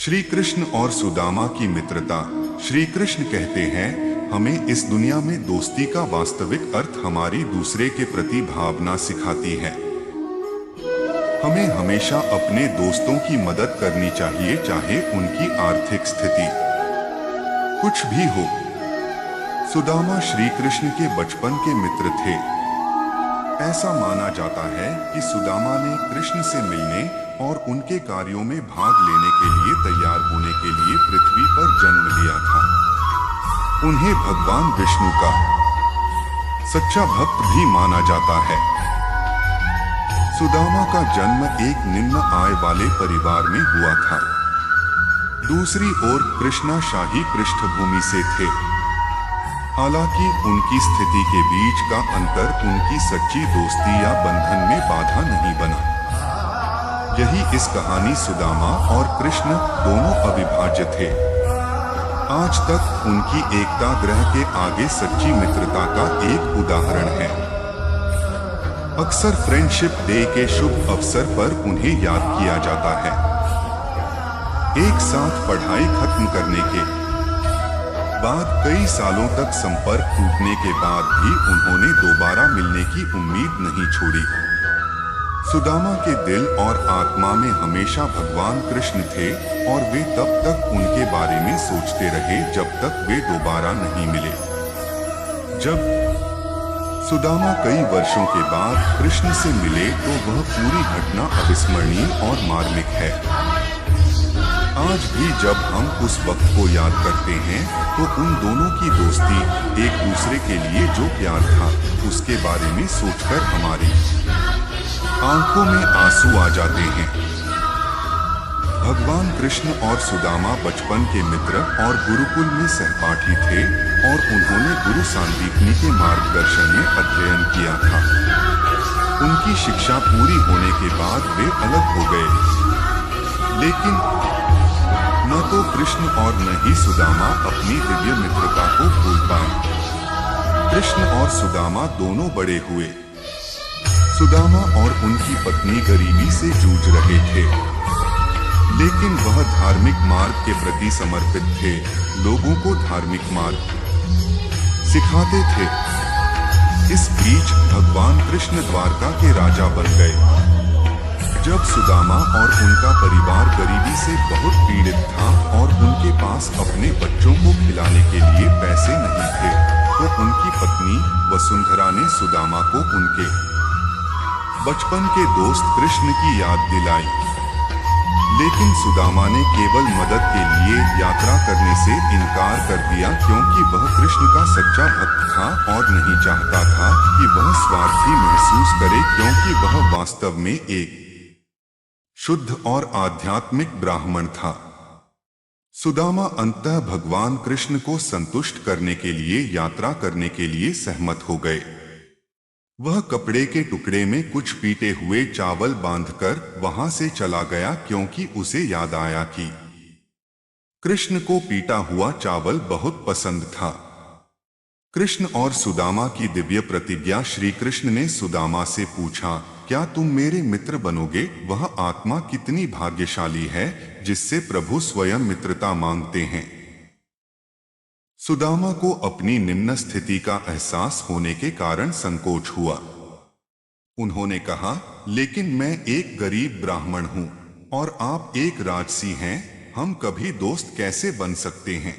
श्री कृष्ण और सुदामा की मित्रता। श्री कृष्ण कहते हैं, हमें इस दुनिया में दोस्ती का वास्तविक अर्थ हमारी दूसरे के प्रति भावना सिखाती है। हमें हमेशा अपने दोस्तों की मदद करनी चाहिए, चाहे उनकी आर्थिक स्थिति कुछ भी हो। सुदामा श्री कृष्ण के बचपन के मित्र थे। ऐसा माना जाता है कि सुदामा ने कृष्ण से मिलने और उनके कार्यों में भाग लेने के लिए तैयार होने के लिए पृथ्वी पर जन्म लिया था। उन्हें भगवान विष्णु का सच्चा भक्त भी माना जाता है। सुदामा का जन्म एक निम्न आय वाले परिवार में हुआ था। दूसरी ओर कृष्णा शाही पृष्ठभूमि से थे। हालांकि उनकी स्थिति के बीच का अंतर उनकी सच्ची दोस्ती या बंधन में बाधा नहीं बना। यही इस कहानी सुदामा और कृष्ण दोनों अविभाज्य थे। आज तक उनकी एकता ग्रह के आगे सच्ची मित्रता का एक उदाहरण है। अक्सर फ्रेंडशिप डे के शुभ अवसर पर उन्हें याद किया जाता है। एक साथ पढ़ाई खत्म करने के बाद कई सालों तक संपर्क टूटने के बाद भी उन्होंने दोबारा मिलने की उम्मीद नहीं छोड़ी। सुदामा के दिल और आत्मा में हमेशा भगवान कृष्ण थे और वे तब तक उनके बारे में सोचते रहे जब तक वे दोबारा नहीं मिले। जब सुदामा कई वर्षों के बाद कृष्ण से मिले तो वह पूरी घटना अविस्मरणीय और मार्मिक है। आज भी जब हम उस वक्त को याद करते हैं तो उन दोनों की दोस्ती, एक दूसरे के लिए जो प्यार था, उसके बारे में सोचकर हमारी आंखों में आंसू आ जाते हैं। भगवान कृष्ण और सुदामा बचपन के मित्र और गुरुकुल में सहपाठी थे और उन्होंने गुरु सांदीपनी के मार्गदर्शन में अध्ययन किया था। उनकी शिक्षा पूरी होने के बाद वे अलग हो गए, लेकिन न तो कृष्ण और न ही सुदामा अपनी दिव्य मित्रता को भूल पाए। कृष्ण और सुदामा दोनों बड़े हुए। सुदामा और उनकी पत्नी गरीबी से जूझ रहे थे, लेकिन वह धार्मिक मार्ग के प्रति समर्पित थे, लोगों को धार्मिक मार्ग सिखाते थे। इस बीच भगवान कृष्ण द्वारका के राजा बन गए। जब सुदामा और उनका परिवार गरीबी से बहुत पीड़ित था और उनके पास अपने बच्चों को खिलाने के लिए पैसे नहीं थे, तो उनकी पत्नी वसुंधरा ने सुदामा को उनके बचपन के दोस्त कृष्ण की याद दिलाई। लेकिन सुदामा ने केवल मदद के लिए यात्रा करने से इनकार कर दिया, क्योंकि वह कृष्ण का सच्चा भक्त था और नहीं चाहता था कि वह स्वार्थी महसूस करे, क्योंकि वह वास्तव में एक शुद्ध और आध्यात्मिक ब्राह्मण था। सुदामा अंततः भगवान कृष्ण को संतुष्ट करने के लिए यात्रा करने के लिए सहमत हो गए। वह कपड़े के टुकड़े में कुछ पीटे हुए चावल बांधकर वहां से चला गया, क्योंकि उसे याद आया कि कृष्ण को पीटा हुआ चावल बहुत पसंद था। कृष्ण और सुदामा की दिव्य प्रतिज्ञा। श्री कृष्ण ने सुदामा से पूछा, क्या तुम मेरे मित्र बनोगे? वह आत्मा कितनी भाग्यशाली है जिससे प्रभु स्वयं मित्रता मांगते हैं। सुदामा को अपनी निम्न स्थिति का एहसास होने के कारण संकोच हुआ। उन्होंने कहा, लेकिन मैं एक गरीब ब्राह्मण हूं और आप एक राजसी हैं, हम कभी दोस्त कैसे बन सकते हैं?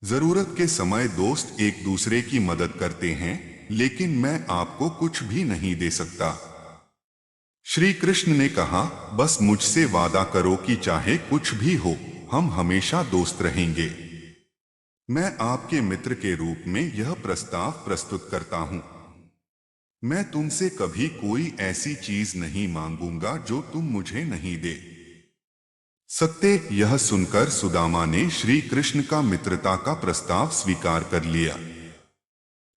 जरूरत के समय दोस्त एक दूसरे की मदद करते हैं, लेकिन मैं आपको कुछ भी नहीं दे सकता। श्री कृष्ण ने कहा, बस मुझसे वादा करो कि चाहे कुछ भी हो, हम हमेशा दोस्त रहेंगे। मैं आपके मित्र के रूप में यह प्रस्ताव प्रस्तुत करता हूं। मैं तुमसे कभी कोई ऐसी चीज नहीं मांगूंगा जो तुम मुझे नहीं दे सकते। यह सुनकर सुदामा ने श्री कृष्ण का मित्रता का प्रस्ताव स्वीकार कर लिया।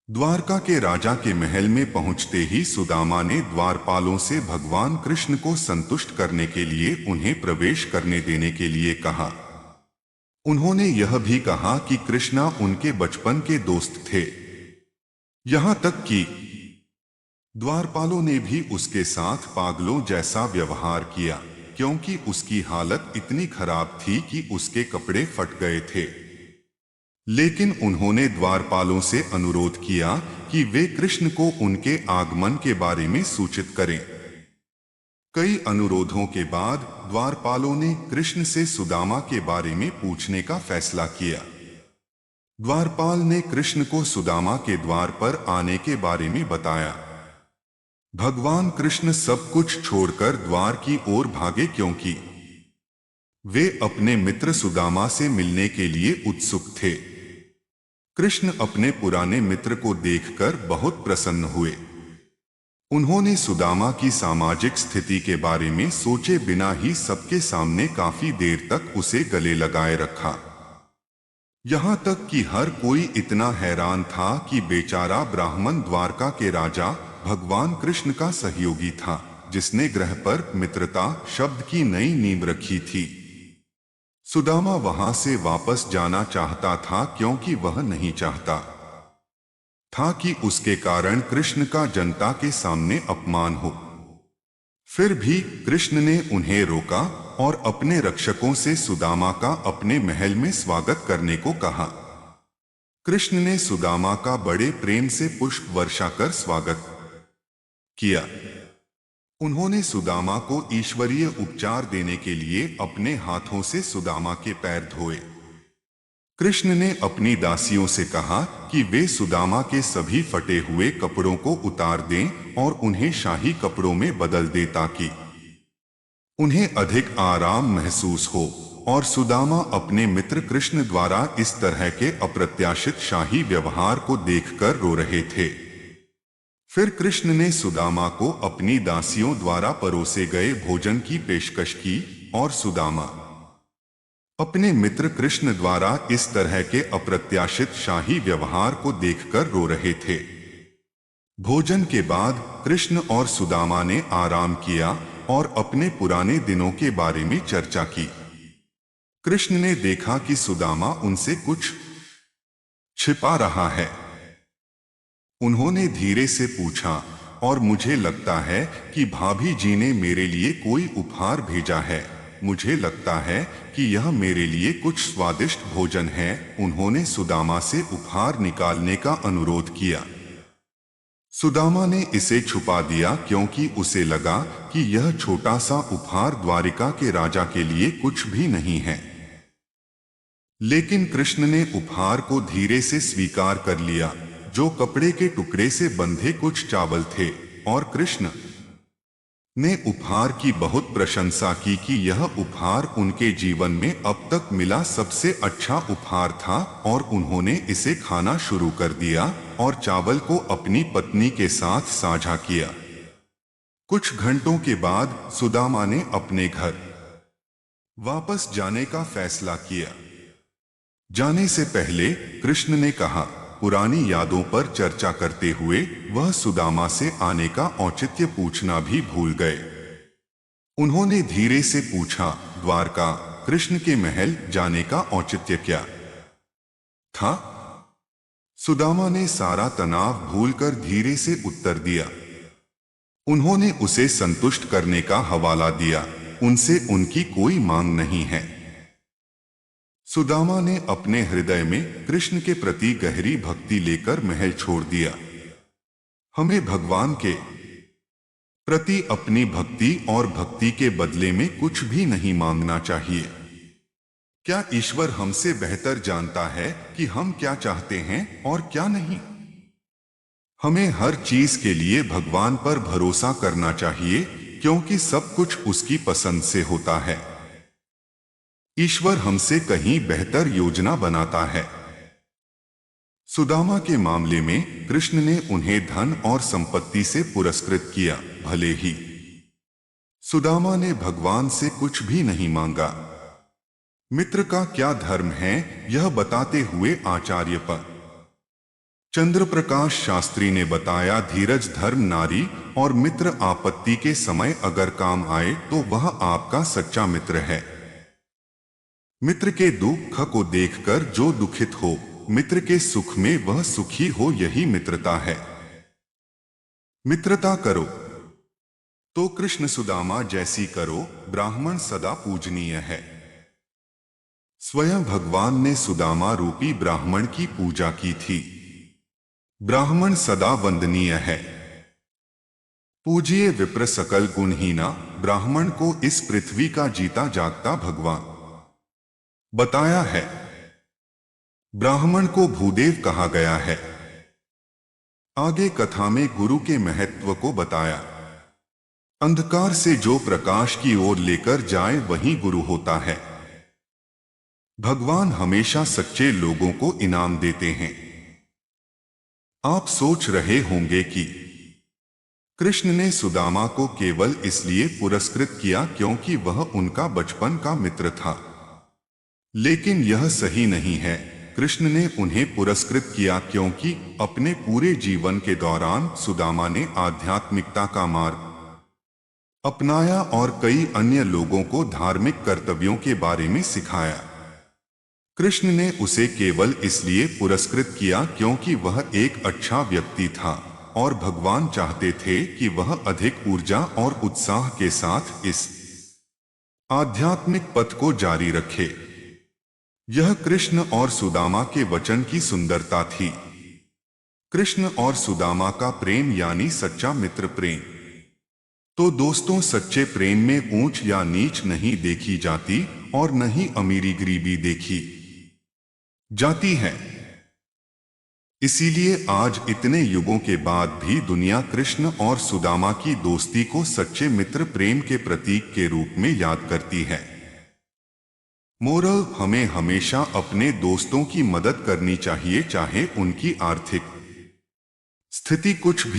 द्वारका के राजा के महल में पहुंचते ही सुदामा ने द्वारपालों से भगवान कृष्ण को संतुष्ट करने के लिए उन्हें प्रवेश करने देने के लिए कहा। उन्होंने यह भी कहा कि कृष्णा उनके बचपन के दोस्त थे। यहां तक कि द्वारपालों ने भी उसके साथ पागलों जैसा व्यवहार किया, क्योंकि उसकी हालत इतनी खराब थी कि उसके कपड़े फट गए थे। लेकिन उन्होंने द्वारपालों से अनुरोध किया कि वे कृष्ण को उनके आगमन के बारे में सूचित करें। कई अनुरोधों के बाद द्वारपालों ने कृष्ण से सुदामा के बारे में पूछने का फैसला किया। द्वारपाल ने कृष्ण को सुदामा के द्वार पर आने के बारे में बताया। भगवान कृष्ण सब कुछ छोड़कर द्वार की ओर भागे क्योंकि वे अपने मित्र सुदामा से मिलने के लिए उत्सुक थे। कृष्ण अपने पुराने मित्र को देखकर बहुत प्रसन्न हुए। उन्होंने सुदामा की सामाजिक स्थिति के बारे में सोचे बिना ही सबके सामने काफी देर तक उसे गले लगाए रखा। यहां तक कि हर कोई इतना हैरान था कि बेचारा ब्राह्मण द्वारका के राजा भगवान कृष्ण का सहयोगी था, जिसने ग्रह पर मित्रता शब्द की नई नींव रखी थी। सुदामा वहां से वापस जाना चाहता था क्योंकि वह नहीं चाहता था कि उसके कारण कृष्ण का जनता के सामने अपमान हो। फिर भी कृष्ण ने उन्हें रोका और अपने रक्षकों से सुदामा का अपने महल में स्वागत करने को कहा। कृष्ण ने सुदामा का बड़े प्रेम से पुष्प वर्षा कर स्वागत किया। उन्होंने सुदामा को ईश्वरीय उपचार देने के लिए अपने हाथों से सुदामा के पैर धोए। कृष्ण ने अपनी दासियों से कहा कि वे सुदामा के सभी फटे हुए कपड़ों को उतार दें और उन्हें शाही कपड़ों में बदल दें ताकि उन्हें अधिक आराम महसूस हो। और सुदामा अपने मित्र कृष्ण द्वारा इस तरह के अप्रत्याशित शाही व्यवहार को देखकर रो रहे थे। फिर कृष्ण ने सुदामा को अपनी दासियों द्वारा परोसे गए भोजन की पेशकश की और सुदामा अपने मित्र कृष्ण द्वारा इस तरह के अप्रत्याशित शाही व्यवहार को देखकर रो रहे थे। भोजन के बाद कृष्ण और सुदामा ने आराम किया और अपने पुराने दिनों के बारे में चर्चा की। कृष्ण ने देखा कि सुदामा उनसे कुछ छिपा रहा है। उन्होंने धीरे से पूछा, और मुझे लगता है कि भाभी जी ने मेरे लिए कोई उपहार भेजा है। मुझे लगता है कि यह मेरे लिए कुछ स्वादिष्ट भोजन है। उन्होंने सुदामा से उपहार निकालने का अनुरोध किया। सुदामा ने इसे छुपा दिया क्योंकि उसे लगा कि यह छोटा सा उपहार द्वारिका के राजा के लिए कुछ भी नहीं है। लेकिन कृष्ण ने उपहार को धीरे से स्वीकार कर लिया, जो कपड़े के टुकड़े से बंधे कुछ चावल थे, और कृष्ण ने उपहार की बहुत प्रशंसा की कि यह उपहार उनके जीवन में अब तक मिला सबसे अच्छा उपहार था। और उन्होंने इसे खाना शुरू कर दिया और चावल को अपनी पत्नी के साथ साझा किया। कुछ घंटों के बाद सुदामा ने अपने घर वापस जाने का फैसला किया। जाने से पहले कृष्ण ने कहा, पुरानी यादों पर चर्चा करते हुए वह सुदामा से आने का औचित्य पूछना भी भूल गए। उन्होंने धीरे से पूछा, द्वारका कृष्ण के महल जाने का औचित्य क्या था? सुदामा ने सारा तनाव भूलकर धीरे से उत्तर दिया। उन्होंने उसे संतुष्ट करने का हवाला दिया, उनसे उनकी कोई मांग नहीं है। सुदामा ने अपने हृदय में कृष्ण के प्रति गहरी भक्ति लेकर महल छोड़ दिया। हमें भगवान के प्रति अपनी भक्ति और भक्ति के बदले में कुछ भी नहीं मांगना चाहिए। क्या ईश्वर हमसे बेहतर जानता है कि हम क्या चाहते हैं और क्या नहीं? हमें हर चीज के लिए भगवान पर भरोसा करना चाहिए, क्योंकि सब कुछ उसकी पसंद से होता है। ईश्वर हमसे कहीं बेहतर योजना बनाता है। सुदामा के मामले में कृष्ण ने उन्हें धन और संपत्ति से पुरस्कृत किया, भले ही सुदामा ने भगवान से कुछ भी नहीं मांगा। मित्र का क्या धर्म है, यह बताते हुए आचार्य पर चंद्रप्रकाश शास्त्री ने बताया, धीरज धर्म नारी और मित्र आपत्ति के समय अगर काम आए तो वह आपका सच्चा मित्र है। मित्र के दुख को देखकर जो दुखित हो, मित्र के सुख में वह सुखी हो, यही मित्रता है। मित्रता करो। तो कृष्ण सुदामा जैसी करो, ब्राह्मण सदा पूजनीय है। स्वयं भगवान ने सुदामा रूपी ब्राह्मण की पूजा की थी। ब्राह्मण सदा वंदनीय है। पूजिए विप्र सकल गुणहीना, ब्राह्मण को इस पृथ्वी का जीता जागता भगवान बताया है। ब्राह्मण को भूदेव कहा गया है। आगे कथा में गुरु के महत्व को बताया। अंधकार से जो प्रकाश की ओर लेकर जाए वही गुरु होता है। भगवान हमेशा सच्चे लोगों को इनाम देते हैं। आप सोच रहे होंगे कि कृष्ण ने सुदामा को केवल इसलिए पुरस्कृत किया क्योंकि वह उनका बचपन का मित्र था। लेकिन यह सही नहीं है। कृष्ण ने उन्हें पुरस्कृत किया क्योंकि अपने पूरे जीवन के दौरान सुदामा ने आध्यात्मिकता का मार्ग अपनाया और कई अन्य लोगों को धार्मिक कर्तव्यों के बारे में सिखाया। कृष्ण ने उसे केवल इसलिए पुरस्कृत किया क्योंकि वह एक अच्छा व्यक्ति था और भगवान चाहते थे कि वह अधिक ऊर्जा और उत्साह के साथ इस आध्यात्मिक पथ को जारी रखे। यह कृष्ण और सुदामा के वचन की सुंदरता थी। कृष्ण और सुदामा का प्रेम यानी सच्चा मित्र प्रेम। तो दोस्तों, सच्चे प्रेम में ऊंच या नीच नहीं देखी जाती और न ही अमीरी गरीबी देखी जाती है। इसीलिए आज इतने युगों के बाद भी दुनिया कृष्ण और सुदामा की दोस्ती को सच्चे मित्र प्रेम के प्रतीक के रूप में याद करती है। मोरल: हमें हमेशा अपने दोस्तों की मदद करनी चाहिए, चाहे उनकी आर्थिक स्थिति कुछ भी